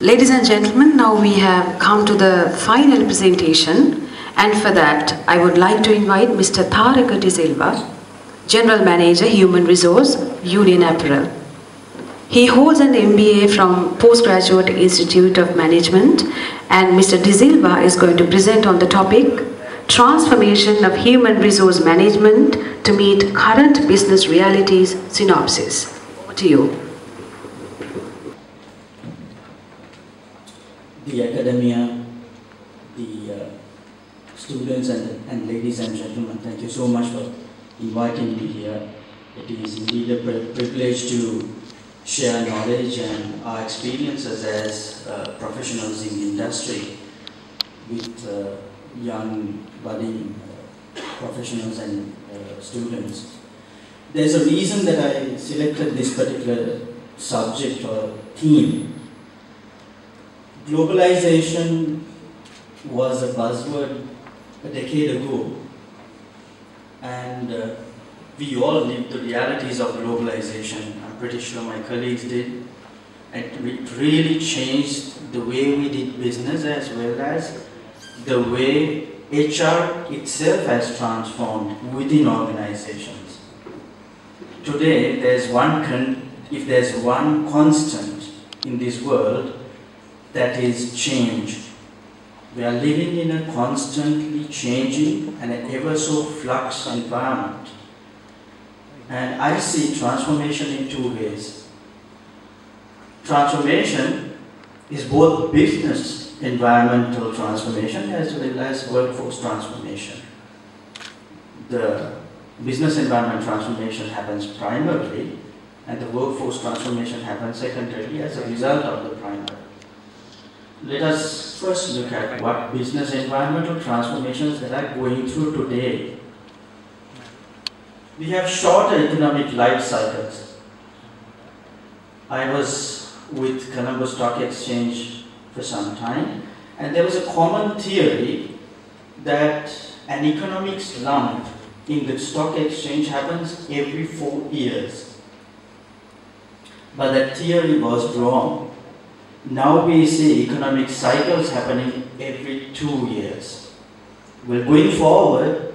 Ladies and gentlemen, now we have come to the final presentation, and for that I would like to invite Mr. Tharaka Silva, General Manager, Human Resource, Union Apparel. He holds an MBA from Postgraduate Institute of Management, and Mr. De Silva is going to present on the topic Transformation of Human Resource Management to Meet Current Business Realities synopsis. Over to you. The academia, the students and ladies and gentlemen, thank you so much for inviting me here. It is indeed a privilege to share knowledge and our experiences as professionals in the industry with young budding professionals and students. There's a reason that I selected this particular subject or theme. Globalization was a buzzword a decade ago, and we all lived the realities of globalization. I'm pretty sure my colleagues did. And it really changed the way we did business as well as the way HR itself has transformed within organizations. Today, if there's one constant in this world, that is change. We are living in a constantly changing and an ever so flux environment. And I see transformation in two ways. Transformation is both business environmental transformation as well as workforce transformation. The business environment transformation happens primarily, and the workforce transformation happens secondarily as a result of the primary. Let us first look at what business environmental transformations that are going through today. We have shorter economic life cycles. I was with Colombo Stock Exchange for some time, and there was a common theory that an economic slump in the stock exchange happens every 4 years. But that theory was wrong. Now we see economic cycles happening every 2 years. Well, going forward,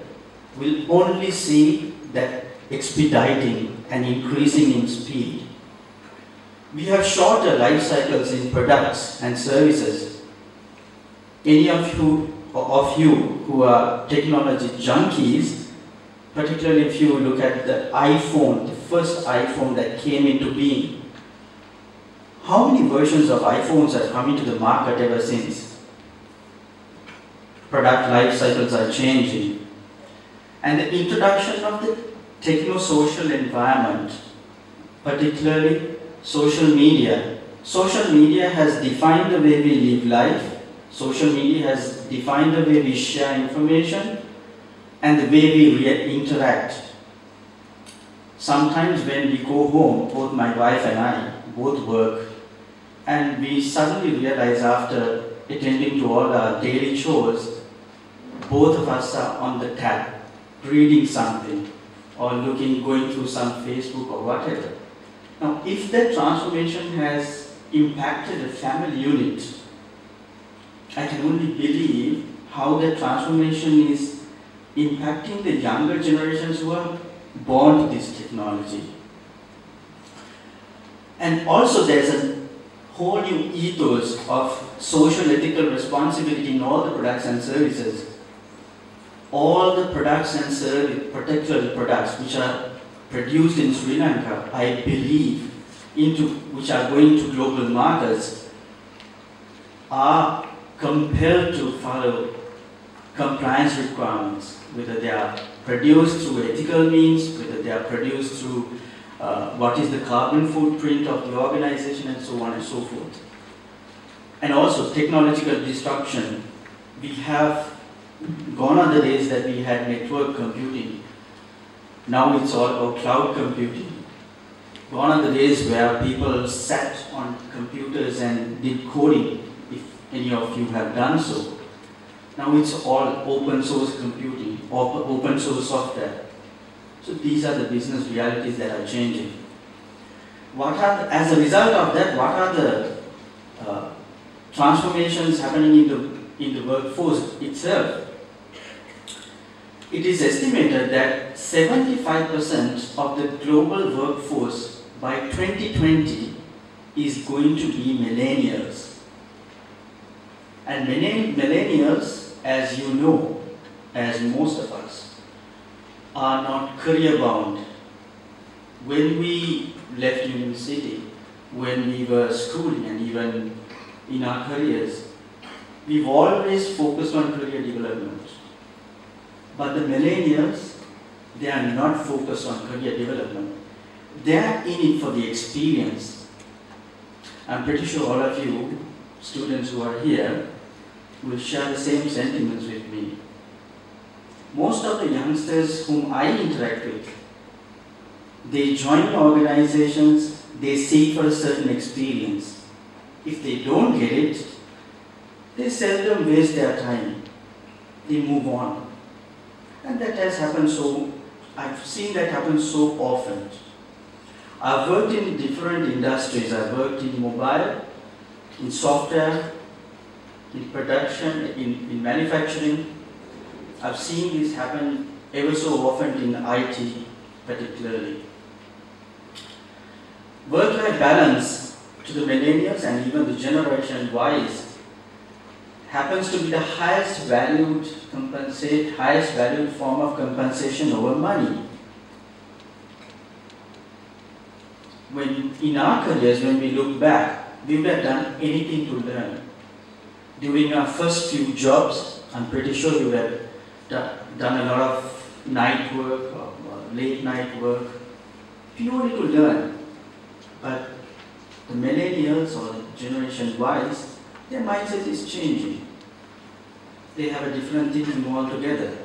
we'll only see that expediting and increasing in speed. We have shorter life cycles in products and services. Any of you who are technology junkies, particularly if you look at the iPhone, the first iPhone that came into being, how many versions of iPhones have come into the market ever since? Product life cycles are changing. And the introduction of the techno-social environment, particularly social media. Social media has defined the way we live life. Social media has defined the way we share information and the way we interact. Sometimes when we go home, both my wife and I both work, and we suddenly realize after attending to all our daily chores, both of us are on the tab, reading something or going through some Facebook or whatever. Now, if that transformation has impacted a family unit, I can only believe how that transformation is impacting the younger generations who are born to this technology. And also there's a whole new ethos of social ethical responsibility in all the products and services. All the products and services, particularly products which are produced in Sri Lanka, I believe, which are going to global markets, are compelled to follow compliance requirements, whether they are produced through ethical means, whether they are produced through what is the carbon footprint of the organization, and so on and so forth. And also technological disruption. We have gone on the days that we had network computing. Now it's all about cloud computing. Gone are the days where people sat on computers and did coding, if any of you have done so. Now it's all open source computing, open source software. So these are the business realities that are changing. As a result of that, what are the transformations happening in the workforce itself. It is estimated that 75% of the global workforce by 2020 is going to be millennials. And millennials, as you know, as most of us, are not career bound. When we left university, when we were schooling and even in our careers, we've always focused on career development. But the millennials, they are not focused on career development. They are in it for the experience. I'm pretty sure all of you, students who are here, will share the same sentiments with me. Most of the youngsters whom I interact with, they join organizations, they seek for a certain experience. If they don't get it, they seldom waste their time. They move on. And that has happened I've seen that happen so often. I've worked in different industries. I've worked in mobile, in software, in production, in manufacturing. I've seen this happen ever so often in IT particularly. Work-life balance to the millennials and even the generation Y's happens to be the highest valued form of compensation over money. When in our careers, when we look back, we would have done anything to learn. During our first few jobs, I'm pretty sure we would have done a lot of night work or late night work, purely to learn. But the millennials or the generation Y's, their mindset is changing. They have a different thinking altogether.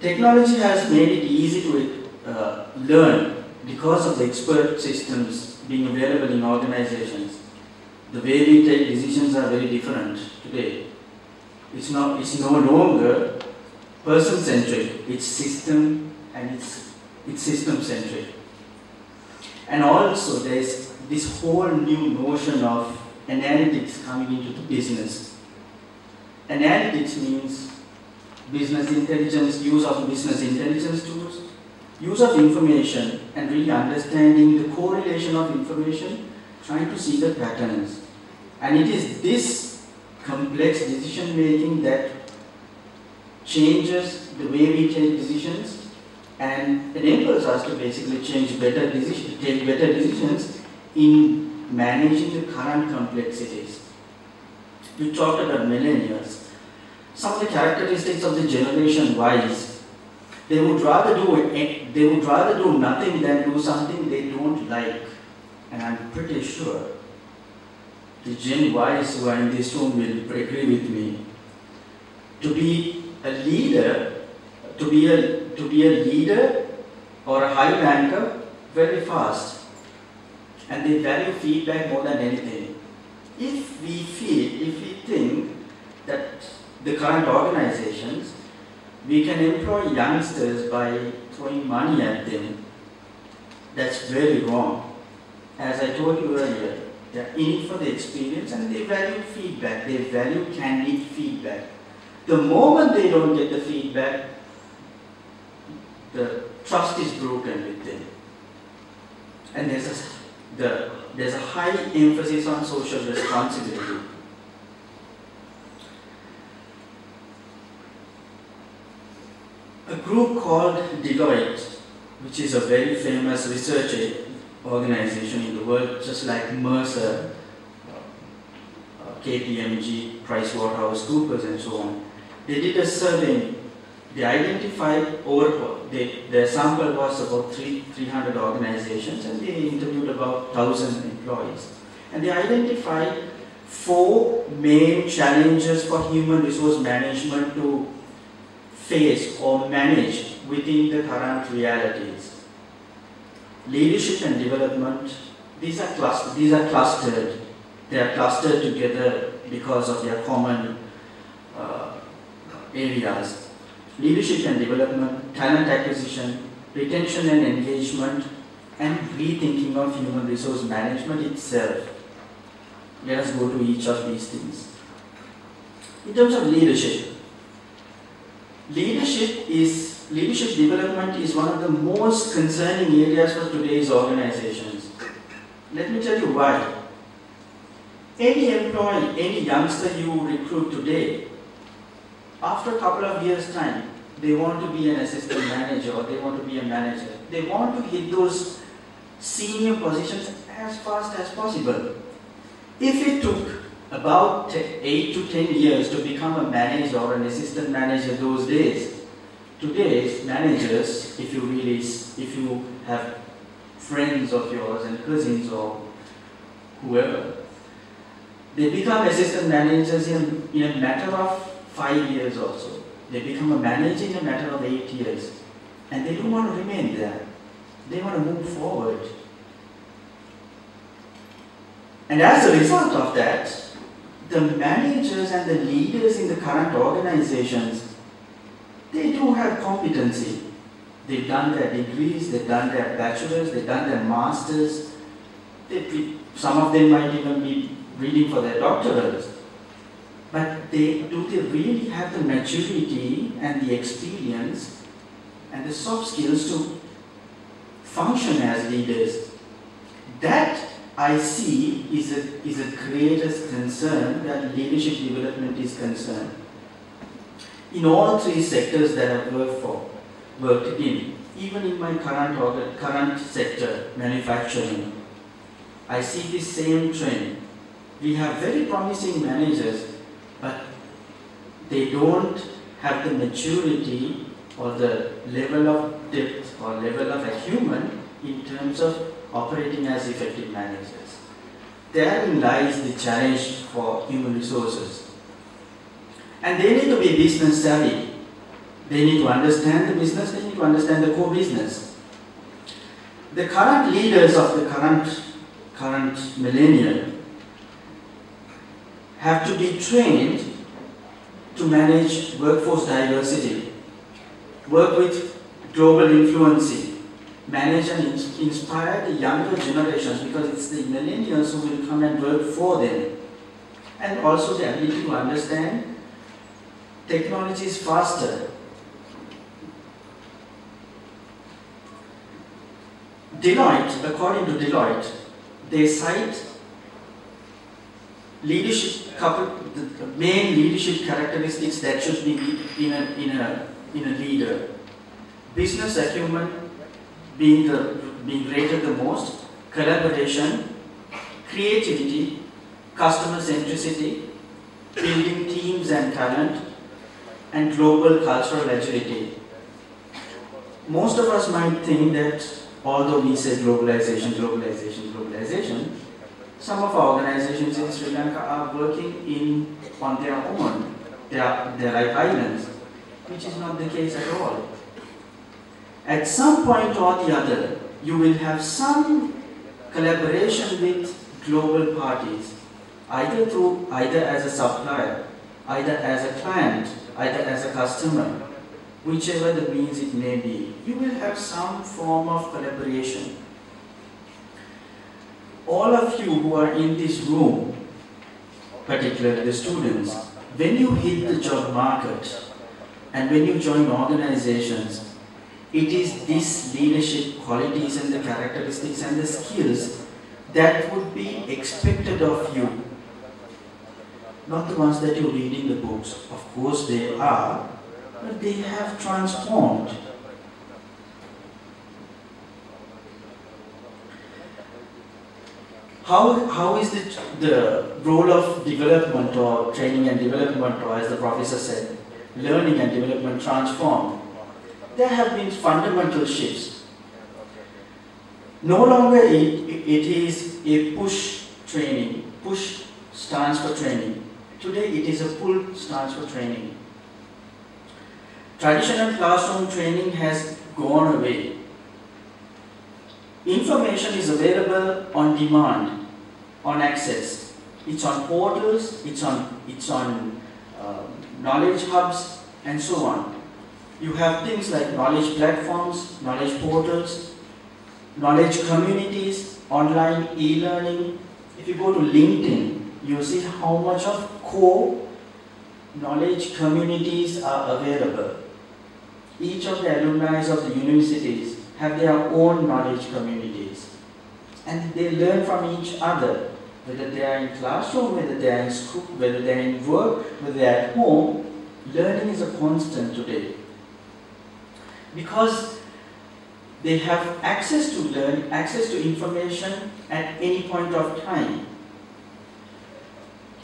Technology has made it easy to learn because of the expert systems being available in organizations. The way we take decisions are very different today. It's no longer person-centric, it's system and it's system-centric. And also there's this whole new notion of analytics coming into the business. Analytics means business intelligence, use of business intelligence tools, use of information and really understanding the correlation of information, trying to see the patterns. And it is this complex decision making that changes the way we take decisions and enables us to basically take better decisions in managing the current complexities. We talked about millennials. Some of the characteristics of the generation Y's, they would rather do nothing than do something they don't like. And I'm pretty sure the Gen Y's who are in this room will agree with me. To be a leader, or a high ranker very fast. And they value feedback more than anything. If we think that the current organizations, we can employ youngsters by throwing money at them, that's very wrong. As I told you earlier, they're in it for the experience and they value feedback. They value candid feedback. The moment they don't get the feedback, the trust is broken with them. And there's a high emphasis on social responsibility. A group called Deloitte, which is a very famous research organization in the world, just like Mercer, KPMG, PricewaterhouseCoopers and so on. They did a survey. They identified their sample was about 300 organizations and they interviewed about 1,000 employees. And they identified 4 main challenges for human resource management to face or manage within the current realities. Leadership and development, these are clustered. They are clustered together because of their common areas. Leadership and development, talent acquisition, retention and engagement, and rethinking of human resource management itself. Let us go to each of these things. In terms of leadership, leadership development is one of the most concerning areas for today's organizations. Let me tell you why. Any employee, any youngster you recruit today, after a couple of years' time, they want to be an assistant manager or they want to be a manager. They want to hit those senior positions as fast as possible. If it took about 8 to 10 years to become a manager or an assistant manager those days, today's managers, if you have friends of yours and cousins or whoever, they become assistant managers in a matter of 5 years or so. They become a manager in a matter of 8 years. And they don't want to remain there. They want to move forward. And as a result of that, the managers and the leaders in the current organizations, they do have competency. They've done their degrees, they've done their bachelors, they've done their masters. Some of them might even be reading for their doctorals. But do they really have the maturity and the experience and the soft skills to function as leaders? That I see is a greatest concern that leadership development is concerned. In all three sectors that I've worked in, even in my current sector, manufacturing, I see this same trend. We have very promising managers, but they don't have the maturity or the level of depth or level of acumen in terms of operating as effective managers. Therein lies the challenge for human resources. And they need to be business savvy. They need to understand the business, they need to understand the core business. The current leaders of the current millennium have to be trained to manage workforce diversity, work with global influency, manage and inspire the younger generations, because it's the millennials who will come and work for them. And also the ability to understand technology is faster. Deloitte, according to Deloitte, they cite the main leadership characteristics that should be in a leader. Business acumen being rated the most, collaboration, creativity, customer centricity, building teams and talent, and global cultural agility. Most of us might think that although we say globalization, some of our organizations in Sri Lanka are working on their own. They're like islands, which is not the case at all. At some point or the other, you will have some collaboration with global parties, either as a supplier, either as a client, either as a customer, whichever the means it may be. You will have some form of collaboration. All of you who are in this room, particularly the students, when you hit the job market and when you join organizations, it is these leadership qualities and the characteristics and the skills that would be expected of you. Not the ones that you read in the books. Of course they are, but they have transformed. How is the role of development or training and development, or as the professor said, learning and development transformed? There have been fundamental shifts. No longer it is a push training. Push stands for training. Today it is a pull stands for training. Traditional classroom training has gone away. Information is available on demand, on access. It's on portals, it's on knowledge hubs, and so on. You have things like knowledge platforms, knowledge portals, knowledge communities, online e-learning. If you go to LinkedIn, you see how much of core knowledge communities are available. Each of the alumni of the universities have their own knowledge communities. And they learn from each other, whether they are in classroom, whether they are in school, whether they are in work, whether they are at home. Learning is a constant today. Because they have access to learning, access to information at any point of time.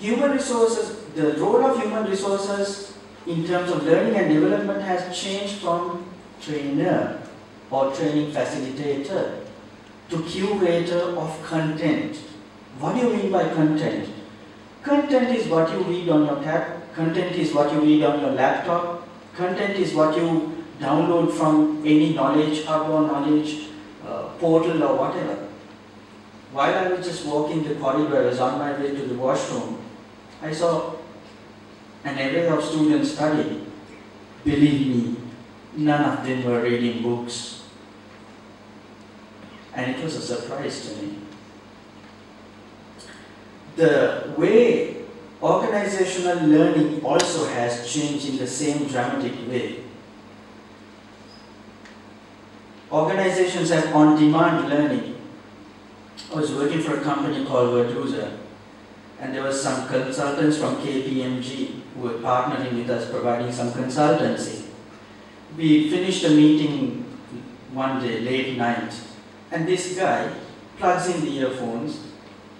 Human resources, the role of human resources in terms of learning and development has changed from trainer or training facilitator to curator of content. What do you mean by content? Content is what you read on your tab, content is what you read on your laptop, content is what you download from any knowledge hub or knowledge portal or whatever. While I was just walking the corridor, I was on my way to the washroom, I saw an array of students studying. Believe me, none of them were reading books. And it was a surprise to me. The way organizational learning also has changed in the same dramatic way. Organizations have on-demand learning. I was working for a company called Vertusa, and there were some consultants from KPMG who were partnering with us, providing some consultancy. We finished a meeting one day, late night, and this guy plugs in the earphones,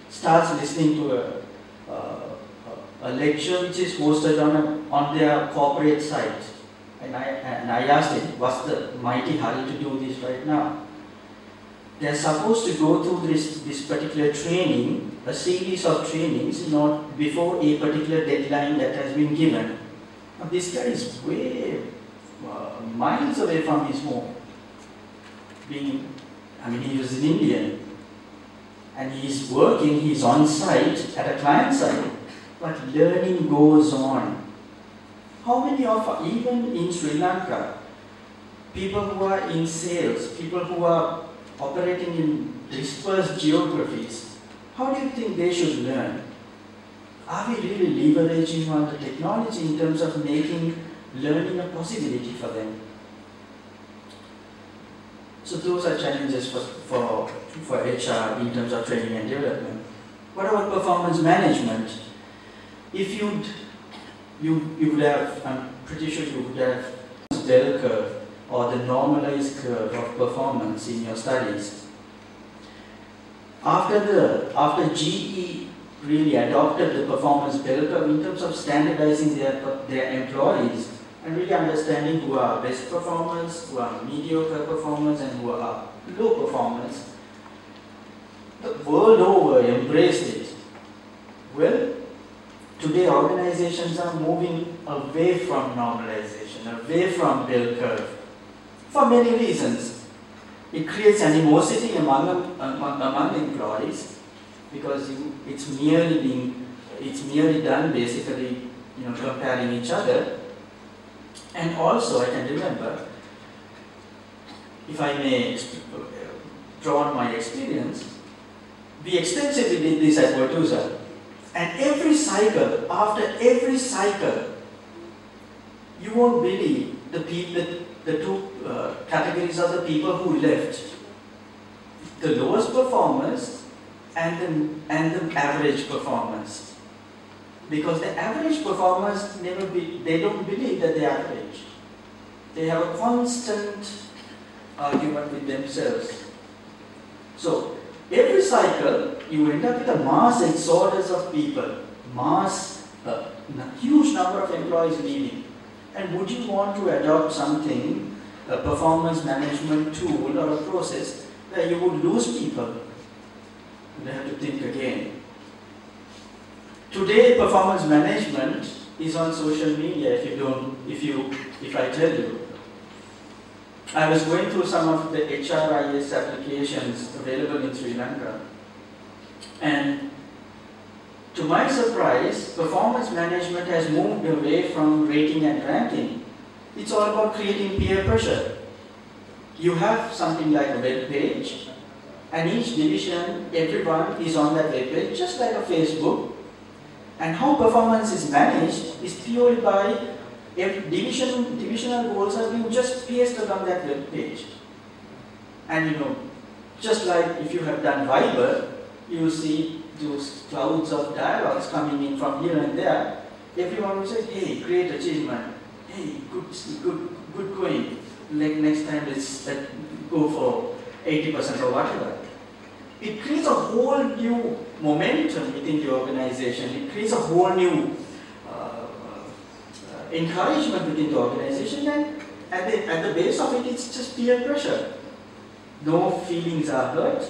starts listening to a lecture which is hosted on their corporate site. And I asked him, what's the mighty hurry to do this right now? They're supposed to go through this particular training, a series of trainings, before a particular deadline that has been given. Now this guy is way miles away from his home. He was an Indian. And he's working, he's on site, at a client site, but learning goes on. How many of, even in Sri Lanka, people who are in sales, people who are operating in dispersed geographies, how do you think they should learn? Are we really leveraging on the technology in terms of making learning a possibility for them? So those are challenges for HR in terms of training and development. What about performance management? If you would have, I'm pretty sure you would have bell curve or the normalized curve of performance in your studies. After GE really adopted the performance bell curve in terms of standardizing their employees and really understanding who are best performers, who are mediocre performers, and who are low performers, the world over embraced it. Well, today organizations are moving away from normalization, away from bell curve, for many reasons. It creates animosity among employees because it's merely done basically, comparing each other. And also, I can remember, if I may draw on my experience, we extensively did this at Vertusa. And every cycle, after every cycle, you won't believe the two categories of the people who left. The lowest performers and the average performers. Because the average performers they don't believe that they are average. They have a constant argument with themselves. So, every cycle, you end up with a mass exodus of people, huge number of employees leaving. And would you want to adopt something, a performance management tool or a process, where you would lose people? You have to think again. Today, performance management is on social media. If I tell you, I was going through some of the HRIS applications available in Sri Lanka, and to my surprise, performance management has moved away from rating and ranking. It's all about creating peer pressure. You have something like a web page, and each division, everyone is on that web page, just like a Facebook. And how performance is managed is purely by if divisional goals have been just pasted on that web page. And just like if you have done Viber, you see those clouds of dialogues coming in from here and there. Everyone will say, hey, great achievement. Hey, good going. Like next time let's go for 80% or whatever. It creates a whole new momentum within the organization. It creates a whole new encouragement within the organization, and at the base of it, it's just peer pressure. No feelings are hurt,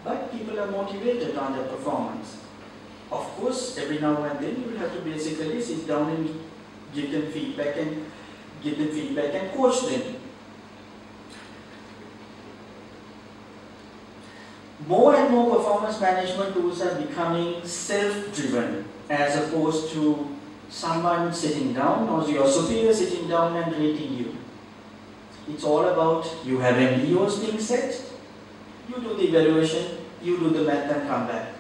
but people are motivated on their performance. Of course, every now and then you will have to basically sit down and give them feedback and coach them. More and more performance management tools are becoming self-driven, as opposed to someone sitting down or your superior sitting down and rating you. It's all about you have MBOs being set, you do the evaluation, you do the math and come back.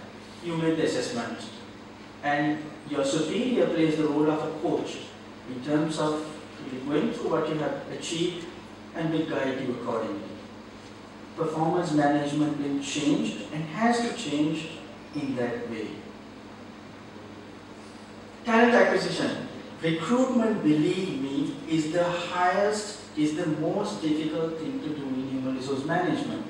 You make the assessment. And your superior plays the role of a coach in terms of going through what you have achieved and will guide you accordingly. Performance management will change and has to change in that way. Talent acquisition. Recruitment, believe me, is the most difficult thing to do in human resource management.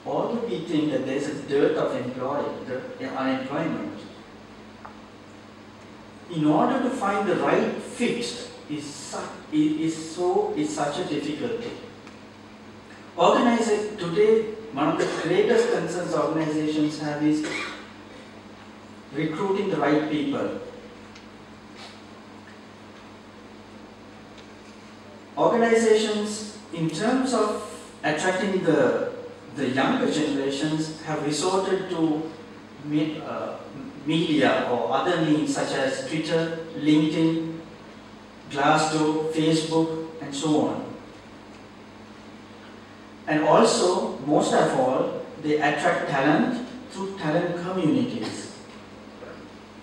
Although we think that there's a dearth of unemployment, in order to find the right fit is such a difficult thing. Today, one of the greatest concerns organizations have is recruiting the right people. Organizations, in terms of attracting the younger generations, have resorted to media or other means such as Twitter, LinkedIn, Glassdoor, Facebook, and so on. And also, most of all, they attract talent through talent communities.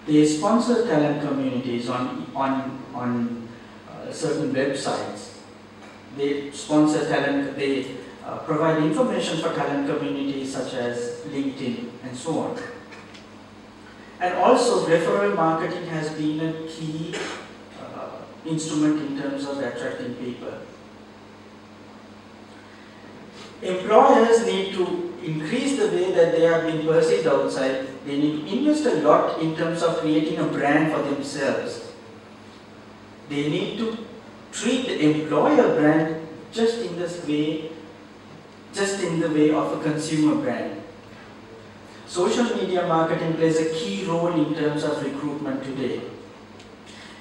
They sponsor talent communities on certain websites. They sponsor talent, they provide information for talent communities such as LinkedIn and so on. And also, referral marketing has been a key instrument in terms of attracting people. Employers need to increase the way that they are being perceived outside. They need to invest a lot in terms of creating a brand for themselves. They need to treat the employer brand just in the way of a consumer brand. Social media marketing plays a key role in terms of recruitment today.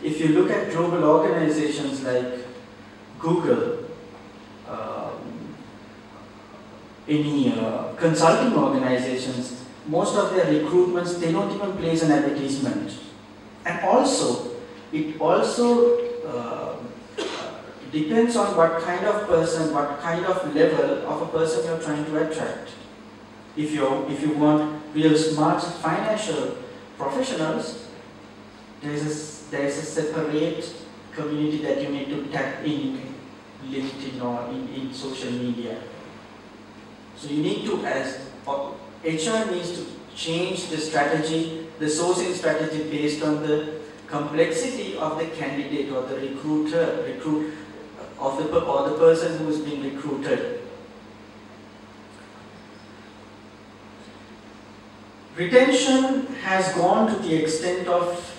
If you look at global organizations like Google, any consulting organizations, most of their recruitments, they don't even place an advertisement. And also, it also depends on what kind of person, what kind of level of a person you're trying to attract. If you want real smart financial professionals, there is a separate community that you need to tap in LinkedIn or in social media. So you need to, as HR needs to change the strategy, the sourcing strategy based on the complexity of the candidate or the or the person who is being recruited. Retention has gone to the extent of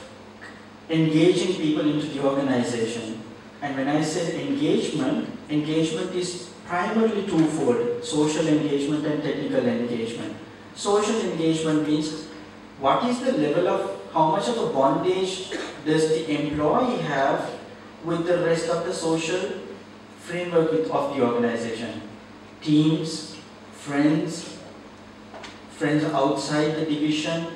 engaging people into the organization. And when I say engagement is primarily twofold: social engagement and technical engagement. Social engagement means what is the level of, how much of a bondage does the employee have with the rest of the social framework of the organization. Teams, friends outside the division,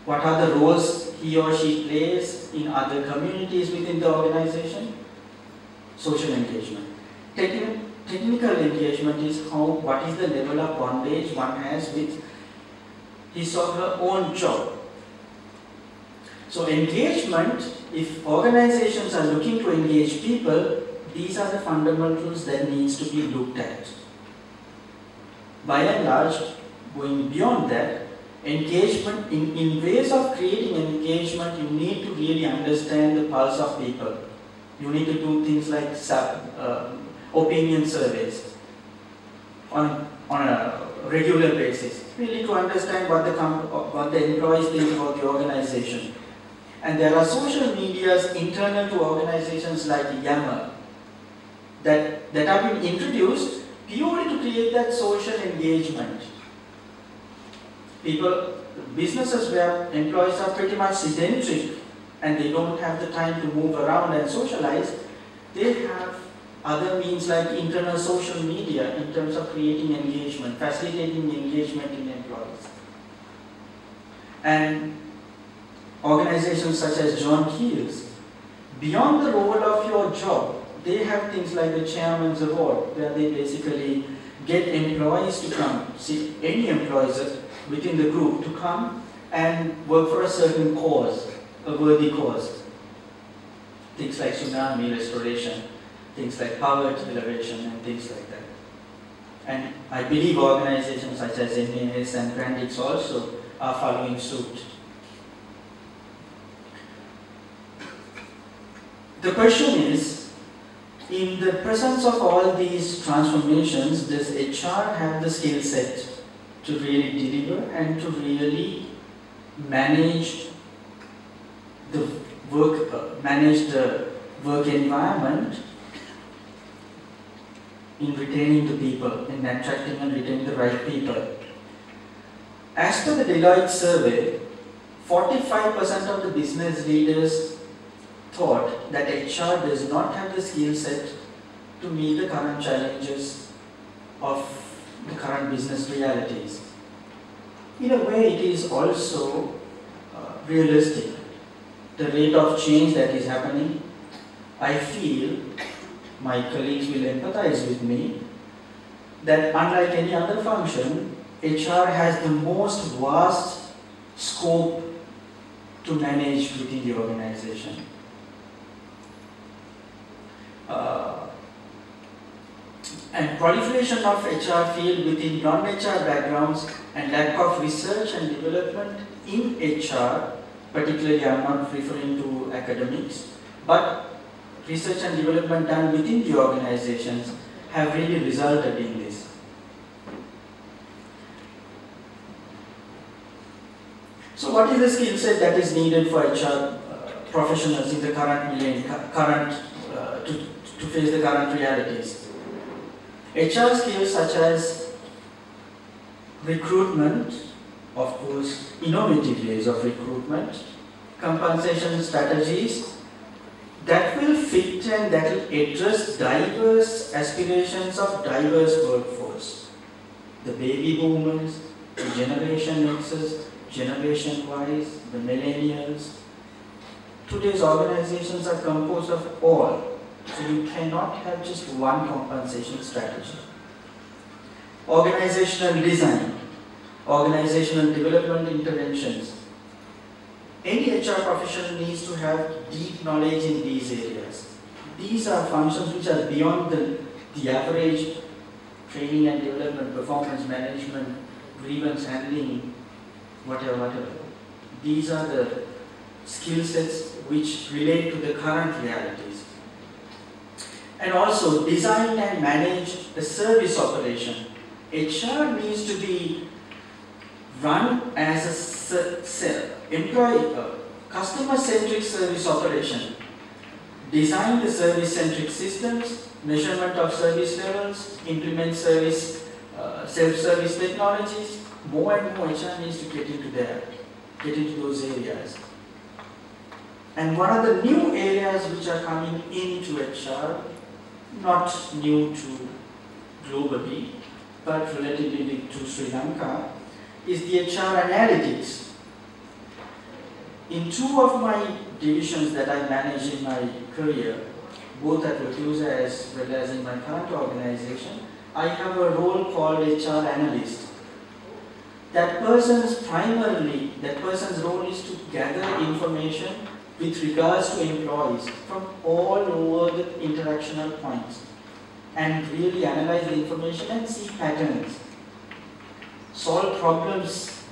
what are the roles he or she plays in other communities within the organization. Social engagement. Technical engagement is what is the level of bondage one has with his or her own job. So engagement, if organizations are looking to engage people, these are the fundamentals that needs to be looked at. By and large, going beyond that, engagement, in ways of creating engagement, you need to really understand the pulse of people. You need to do things like opinion surveys on a regular basis, really to understand what the employees think about the organization. And there are social medias internal to organizations like Yammer that have been introduced purely to create that social engagement. Businesses where employees are pretty much sedentary and they don't have the time to move around and socialize, they have other means like internal social media in terms of creating engagement, facilitating engagement in employees. And organizations such as John Keel's, beyond the role of your job, they have things like the Chairman's Award, where they basically get employees to come, see any employees within the group to come and work for a certain cause, a worthy cause. Things like tsunami restoration, things like poverty elevation, and things like that. And I believe organizations such as MAS and Brandix also are following suit. The question is, in the presence of all these transformations, does HR have the skill set to really deliver and to really manage the work environment in retaining the people, in attracting and retaining the right people? As per the Deloitte survey, 45% of the business leaders thought that HR does not have the skill set to meet the current challenges of the current business realities. In a way, it is also realistic. The rate of change that is happening, I feel, my colleagues will empathize with me, that unlike any other function, HR has the most vast scope to manage within the organization. And proliferation of HR field within non-HR backgrounds and lack of research and development in HR, particularly I am not referring to academics, but research and development done within the organizations have really resulted in this. So what is the skill set that is needed for HR professionals in the current millennium, to face the current realities? HR skills such as recruitment, of course, innovative ways of recruitment, compensation strategies that will fit and that will address diverse aspirations of diverse workforce. The baby boomers, the Generation X's, Generation Y's, the millennials. Today's organizations are composed of all. So you cannot have just one compensation strategy. Organizational design, organizational development interventions. Any HR professional needs to have deep knowledge in these areas. These are functions which are beyond the average training and development, performance management, grievance handling, whatever. These are the skill sets which relate to the current realities. And also design and manage the service operation. HR needs to be run as a customer-centric service operation. Design the service-centric systems, measurement of service levels, implement service, self-service technologies. More and more HR needs to get into those areas. And one of the new areas which are coming into HR, not new to globally, but relatively to Sri Lanka, is the HR analytics. In two of my divisions that I managed in my career, both at Vacusa as well as in my current organization, I have a role called HR analyst. that person's role is to gather information with regards to employees from all over the interactional points and really analyze the information and see patterns, solve problems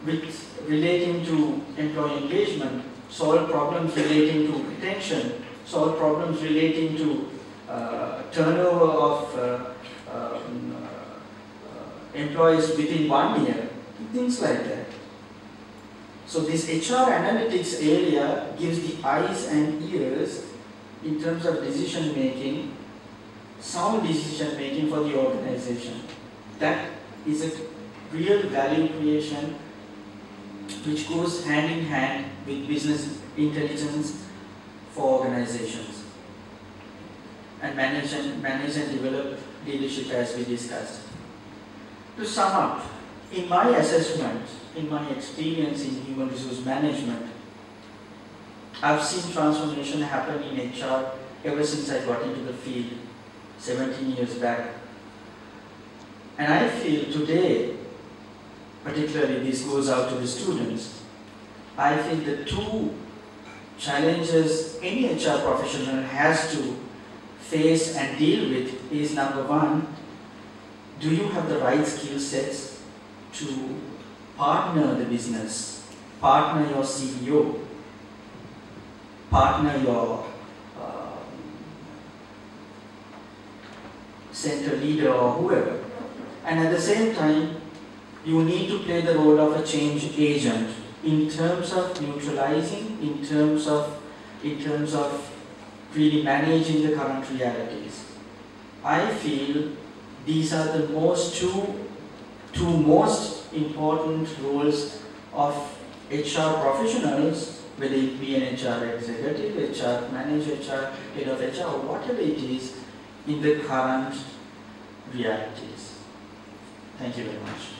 relating to employee engagement, solve problems relating to retention, solve problems relating to turnover of employees within 1 year, things like that. So this HR analytics area gives the eyes and ears in terms of decision making, sound decision making for the organization. That is a real value creation which goes hand in hand with business intelligence for organizations and manage and develop leadership as we discussed. To sum up, in my assessment, in my experience in human resource management, I've seen transformation happen in HR ever since I got into the field 17 years back. And I feel today, particularly this goes out to the students, I feel the two challenges any HR professional has to face and deal with is, number one, do you have the right skill sets to partner the business, partner your CEO, partner your center leader or whoever. And at the same time, you need to play the role of a change agent in terms of neutralizing, in terms of really managing the current realities. I feel these are the two most important roles of HR professionals, whether it be an HR executive, HR manager, HR head of HR, or whatever it is in the current realities. Thank you very much.